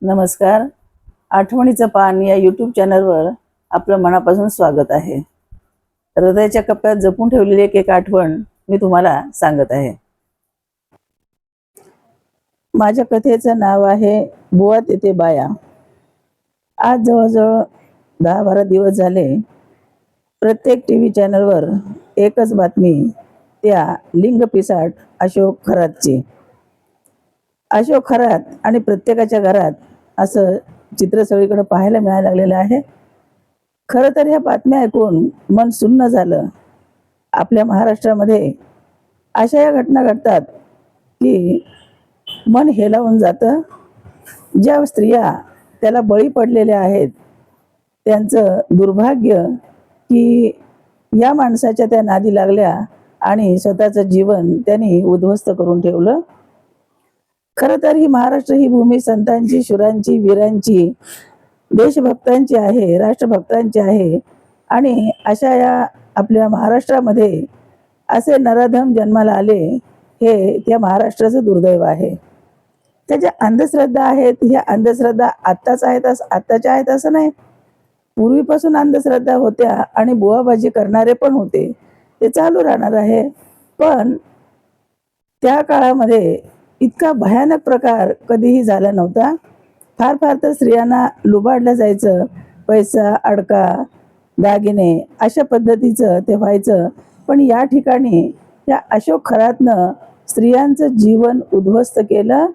नमस्कार. आठवणीचं पान या यूट्यूब चॅनलवर आपलं मनापासून स्वागत आहे. हृदयाच्या कप्प्यात जपून ठेवलेली एक आठवण मी तुम्हाला सांगत आहे. माझ्या कथेचं नाव आहे बुवा तेथे बाया. आज जवळजवळ 10-12 दिवस झाले प्रत्येक टी व्ही चॅनलवर एकच बातमी, त्या लिंग पिसाट अशोक खरातची. अशोक खरात आणि प्रत्येकाच्या घरात असं चित्र सगळीकडे पाहायला मिळायला लागलेलं आहे. खरं तर ह्या बातम्या ऐकून मन सुन्न झालं. आपल्या महाराष्ट्रामध्ये अशा या घटना घडतात की मन हेलावून जातं. ज्या स्त्रिया त्याला बळी पडलेल्या आहेत त्यांचं दुर्भाग्य की या माणसाच्या त्या नादी लागल्या आणि स्वतःचं जीवन त्यांनी उद्ध्वस्त करून ठेवलं. खरं तर ही महाराष्ट्र ही भूमी संतांची, शूरांची, वीरांची, देशभक्तांची आहे, राष्ट्रभक्तांची आहे. आणि अशा या आपल्या महाराष्ट्रामध्ये असे नराधम जन्माला आले, हे त्या महाराष्ट्राचं दुर्दैव आहे. त्याच्या अंधश्रद्धा आहेत. ह्या अंधश्रद्धा आत्ताच्या आहेत असं नाही. पूर्वीपासून अंधश्रद्धा होत्या आणि बुवाबाजी करणारे पण होते. ते चालू राहणार आहे. पण त्या काळामध्ये इतका भयानक प्रकार कधीही झाला नव्हता. फार फार तर स्त्रियांना लुबाडलं जायचं. पैसा, अडका, दागिने अशा पद्धतीचं ते व्हायचं. पण या ठिकाणी या अशोक खरातनं स्त्रियांचं जीवन उद्ध्वस्त केलं.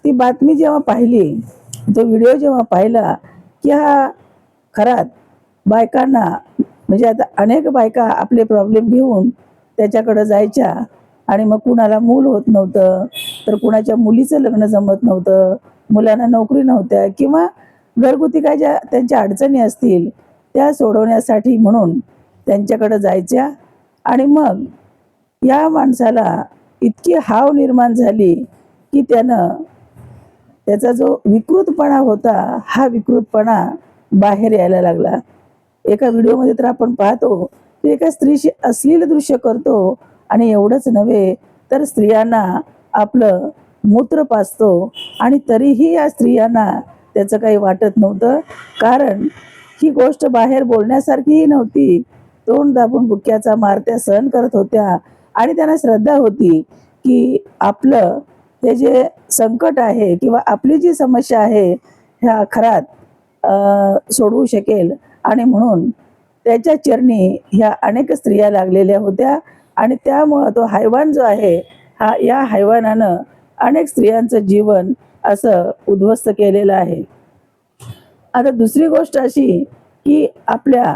ती बातमी जेव्हा पाहिली, तो व्हिडिओ जेव्हा पाहिला की हा खरात बायकांना, म्हणजे आता अनेक बायका आपले प्रॉब्लेम घेऊन त्याच्याकडे जायच्या आणि मग कुणाला मूल होत नव्हतं, तर कुणाच्या मुलीचं लग्न जमत नव्हतं, मुलांना नोकरी नव्हत्या किंवा घरगुती काय ज्या त्यांच्या अडचणी असतील त्या सोडवण्यासाठी म्हणून त्यांच्याकडे जायच्या. आणि मग या माणसाला इतकी हाव निर्माण झाली की त्याचा जो विकृतपणा होता, हा विकृतपणा बाहेर यायला लागला. एका व्हिडिओमध्ये तर आपण पाहतो की एका स्त्रीशी अश्लील दृश्य करतो आणि एवढंच नव्हे तर स्त्रियांना आपलं मूत्र पाजतो. आणि तरीही या स्त्रियांना त्याचं काही वाटत नव्हतं, कारण ही गोष्ट बाहेर बोलण्यासारखीही नव्हती. तोंड दाबून बुक्क्याचा मार त्या सहन करत होत्या आणि त्यांना श्रद्धा होती की आपलं हे जे संकट आहे किंवा आपली जी समस्या आहे ह्या खरात सोडवू शकेल. आणि म्हणून त्याच्या चरणी ह्या अनेक स्त्रिया लागलेल्या होत्या. आणि त्यामुळं तो हैवान जो आहे, या हैवानानं अनेक स्त्रियांचं जीवन असं उद्ध्वस्त केलेलं आहे. आता दुसरी गोष्ट अशी की आपल्या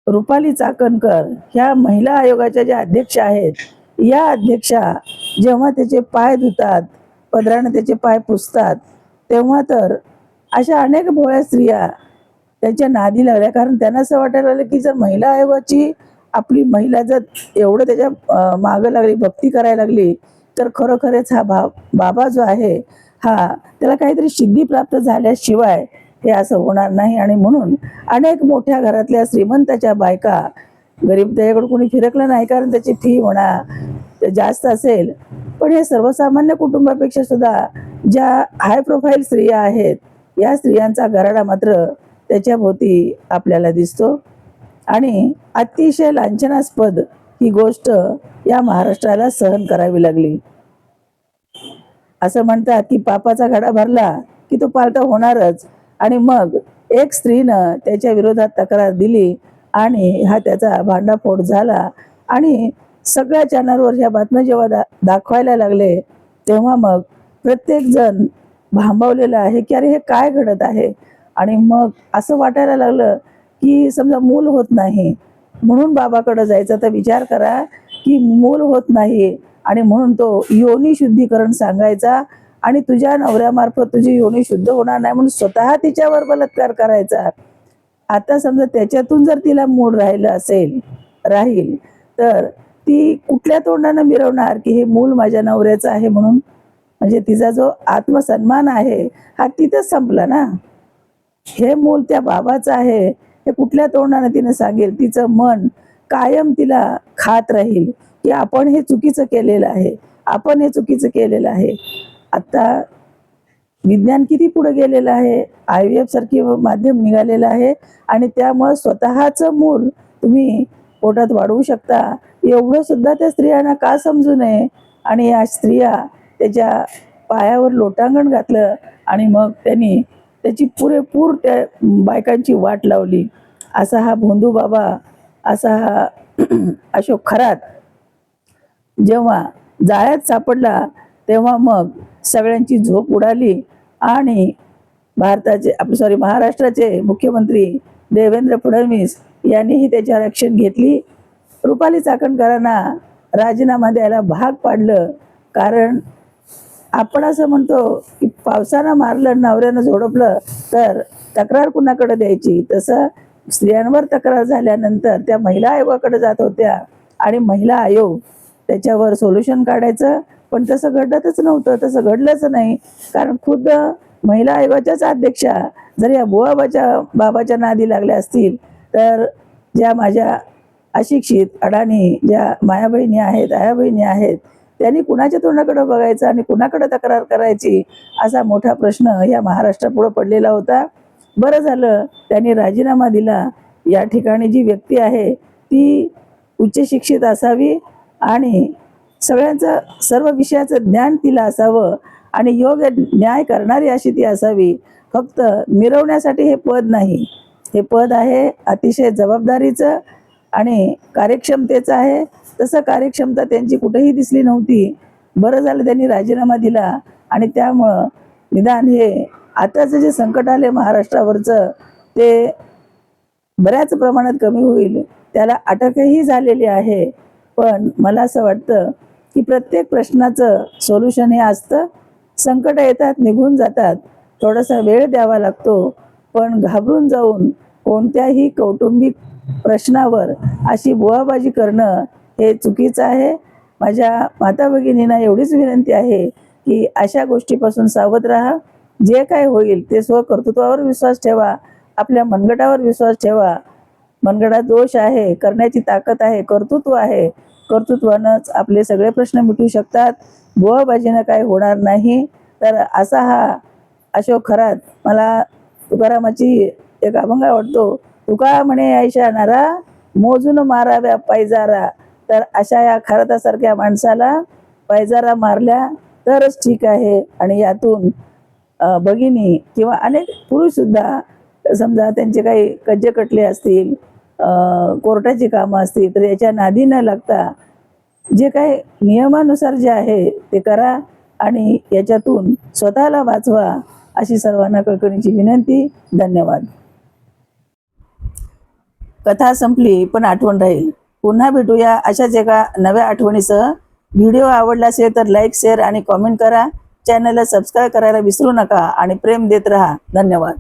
रुपाली चाकणकर ह्या महिला आयोगाच्या ज्या अध्यक्ष आहेत, या अध्यक्षा जेव्हा त्याचे पाय धुतात, पदराने त्याचे पाय पुसतात, तेव्हा तर अशा अनेक भोळ्या स्त्रिया त्यांच्या नादी लागल्या. कारण त्यांना असं वाटायला लागलं की जर महिला आयोगाची आपली महिला जर एवढं त्याच्या मागं लागली, भक्ती करायला लागली, तर खरोखरच हा बाबा जो आहे त्याला काहीतरी सिद्धी प्राप्त झाल्याशिवाय हे असं होणार नाही. आणि म्हणून अनेक मोठ्या घरातल्या श्रीमंताच्या बायका, गरीब त्याच्याकडे कोणी फिरकलं नाही कारण त्याची फी म्हणा जास्त असेल, पण हे सर्वसामान्य कुटुंबापेक्षा सुद्धा ज्या हाय प्रोफाईल स्त्रिया आहेत, या स्त्रियांचा गराडा मात्र त्याच्या भोवती आपल्याला दिसतो. आणि अतिशय लांछनास्पद ही गोष्ट या महाराष्ट्राला सहन करावी लागली. असं म्हणतात की पापाचा घडा भरला की तो पालथा होणारच. आणि मग एक स्त्रीनं त्याच्या विरोधात तक्रार दिली आणि त्याचा भांडाफोड झाला. आणि सगळ्या चॅनलवर ह्या बातम्या जेव्हा दाखवायला लागले, तेव्हा मग प्रत्येक जण भांबावलेला आहे की अरे हे काय घडत आहे. आणि मग असं वाटायला लागलं की समजा मूल होत नाही म्हणून बाबाकडे जायचं. तर विचार करा की मूल होत नाही आणि म्हणून तो योनी शुद्धीकरण सांगायचा आणि तुझ्या नवऱ्यामार्फत तुझी योनी शुद्ध होणार नाही म्हणून स्वतः तिच्यावर बलात्कार करायचा. आता समजा त्याच्यातून जर तिला मूल राहील तर ती कुठल्या तोंडानं मिरवणार की हे मूल माझ्या नवऱ्याचं आहे म्हणून. म्हणजे तिचा जो आत्मसन्मान आहे हा तिथंच संपला ना. हे मूल त्या बाबाचं आहे हे कुठल्या तोंडाने तिने सांगेल. तिचं मन कायम तिला खात राहील की आपण हे चुकीचं केलेलं आहे, आपण हे चुकीचं केलेलं आहे. आता विज्ञान किती पुढे गेलेलं आहे, IVF सारखी माध्यम निघालेलं आहे आणि त्यामुळे स्वतःचं मूल तुम्ही पोटात वाढवू शकता, एवढं सुद्धा त्या स्त्रियांना का समजू नये. आणि या स्त्रिया त्याच्या पायावर लोटांगण घातलं आणि मग त्यांनी त्याची पुरेपूर त्या बायकांची वाट लावली. असा हा भोंदू बाबा, असा हा अशोक खरात जेव्हा जाळ्यात सापडला तेव्हा मग सगळ्यांची झोप उडाली आणि महाराष्ट्राचे मुख्यमंत्री देवेंद्र फडणवीस यांनीही त्याच्यावर ॲक्शन घेतली. रुपाली चाकणकरांना राजीनामा द्यायला भाग पाडलं. कारण आपण असं म्हणतो की पावसानं मारलं नवऱ्यानं झोडपलं तर तक्रार कुणाकडे द्यायची, तसं स्त्रियांवर तक्रार झाल्यानंतर त्या महिला आयोगाकडे जात होत्या आणि महिला आयोग त्याच्यावर सोल्युशन काढायचं. पण तसं घडतच नव्हतं, तसं घडलंच नाही. कारण खुद्द महिला आयोगाच्याच अध्यक्षा जर या बाबाच्या नादी लागल्या असतील तर ज्या माझ्या अशिक्षित अडाणी ज्या मायाबहिणी आहेत, आयाबहिणी आहेत, त्यांनी कुणाच्या तोंडाकडे बघायचं आणि कुणाकडे तक्रार करायची असा मोठा प्रश्न या महाराष्ट्रापुढे पडलेला होता. बरं झालं त्यांनी राजीनामा दिला. या ठिकाणी जी व्यक्ती आहे ती उच्च शिक्षित असावी आणि सर्व विषयाचं ज्ञान तिला असावं आणि योग्य न्याय करणारी अशी ती असावी. फक्त मिरवण्यासाठी हे पद नाही, हे पद आहे अतिशय जबाबदारीचं आणि कार्यक्षमतेचं आहे. तसं कार्यक्षमता त्यांची कुठेही दिसली नव्हती. बरं झालं त्यांनी राजीनामा दिला आणि त्यामुळं निदान हे आताचं जे संकट आले महाराष्ट्रावरचं ते बऱ्याच प्रमाणात कमी होईल. त्याला अटकही झालेली आहे. पण मला असं वाटतं की प्रत्येक प्रश्नाचं सोल्युशन हे असतं. संकट येतात, निघून जातात, थोडासा वेळ द्यावा लागतो. पण घाबरून जाऊन कोणत्याही कौटुंबिक प्रश्नावर अशी बुवाबाजी करणं हे चुकीचं आहे. माझ्या माता भगिनींना एवढीच विनंती आहे की अशा गोष्टीपासून सावध राहा. जे काय होईल ते स्वकर्तृत्वावर विश्वास ठेवा, आपल्या मनगटावर विश्वास ठेवा. मनगटात दोष आहे, करण्याची ताकद आहे, कर्तृत्व आहे. कर्तृत्वानंच आपले सगळे प्रश्न मिटू शकतात. बुवाबाजीनं काय होणार नाही. तर असा हा अशोक खरात. मला तुकारामाची एक अभंग आवडतो, तुका म्हणे ऐशा नारा मोजून माराव्या पायजारा. तर अशा या खरातासारख्या माणसाला पायजारा मारल्या तरच ठीक आहे. आणि यातून भगिनी किंवा अनेक पुरुषसुद्धा समजा त्यांचे काही कज्जे कटले असतील, कोर्टाची कामं असतील, तर याच्या नादी न लागता जे काही नियमानुसार जे आहे ते करा आणि याच्यातून स्वतःला वाचवा अशी सर्वांना कळकळीची विनंती. धन्यवाद. कथा संपली पण आठवण राहील. पुन्हा भेटूया अशाच एका नव्या आठवणीसह. व्हिडिओ आवडला असेल तर लाईक, शेअर आणि कॉमेंट करा. चॅनलला सबस्क्राईब करायला विसरू नका आणि प्रेम देत राहा. धन्यवाद.